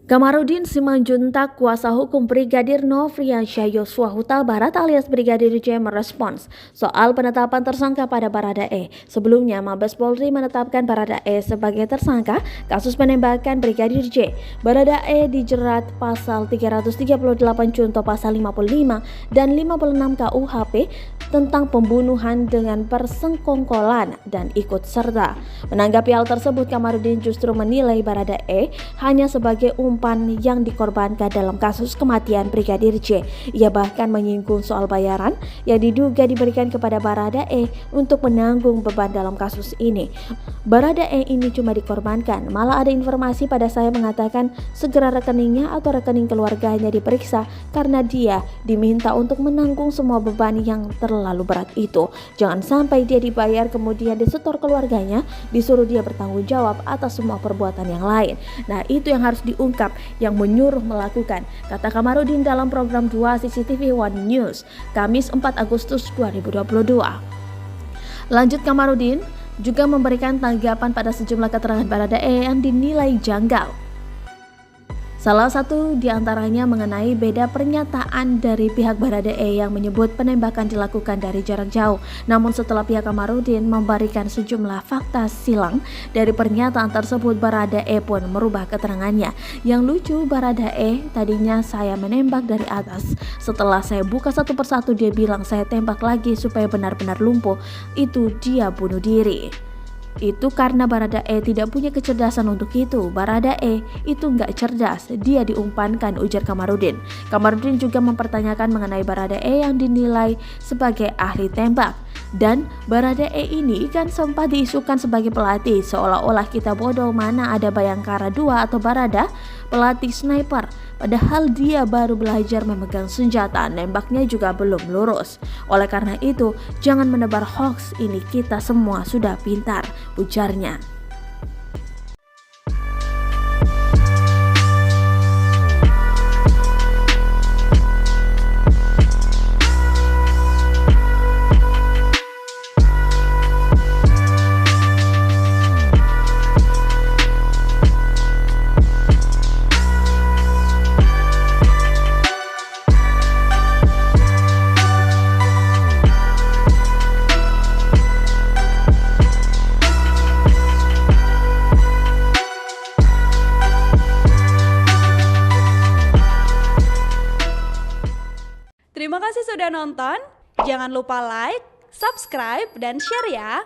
Kamarudin Simanjuntak, kuasa hukum Brigadir Nofriansyah Yosua Huta Barat alias Brigadir J merespons soal penetapan tersangka pada Baradae. Sebelumnya, Mabes Polri menetapkan Baradae sebagai tersangka kasus penembakan Brigadir J. Baradae dijerat pasal 338 contoh pasal 55 dan 56 KUHP tentang pembunuhan dengan persengkongkolan dan ikut serta. Menanggapi hal tersebut, Kamarudin justru menilai Baradae hanya sebagai umpan yang dikorbankan dalam kasus kematian Brigadir J. Ia bahkan menyinggung soal bayaran yang diduga diberikan kepada Baradae untuk menanggung beban dalam kasus ini. Baradae ini cuma dikorbankan, malah ada informasi pada saya mengatakan segera rekeningnya atau rekening keluarganya diperiksa karena dia diminta untuk menanggung semua beban yang terlalu berat itu. Jangan sampai dia dibayar kemudian disetor keluarganya, disuruh dia bertanggung jawab atas semua perbuatan yang lain. Nah, itu yang harus diungkap, yang menyuruh melakukan, kata Kamarudin dalam program 2 CCTV One News Kamis 4 Agustus 2022. Lanjut, Kamarudin juga memberikan tanggapan pada sejumlah keterangan Baradae yang dinilai janggal. Salah satu diantaranya mengenai beda pernyataan dari pihak Baradae yang menyebut penembakan dilakukan dari jarak jauh. Namun setelah pihak Kamarudin memberikan sejumlah fakta silang dari pernyataan tersebut, Baradae pun merubah keterangannya. Yang lucu, Baradae tadinya saya menembak dari atas. Setelah saya buka satu persatu, dia bilang saya tembak lagi supaya benar-benar lumpuh. Itu dia bunuh diri. Itu karena Baradae tidak punya kecerdasan untuk itu. Baradae itu nggak cerdas, dia diumpankan, ujar Kamarudin. Kamarudin juga mempertanyakan mengenai Baradae yang dinilai sebagai ahli tembak. Dan Baradae ini kan sempat diisukan sebagai pelatih, seolah-olah kita bodoh mana ada Bayangkara 2 atau Barada, pelatih sniper. Padahal dia baru belajar memegang senjata, nembaknya juga belum lurus. Oleh karena itu, jangan menebar hoax ini, kita semua sudah pintar, ujarnya. Terima kasih sudah nonton. Jangan lupa like, subscribe, dan share ya.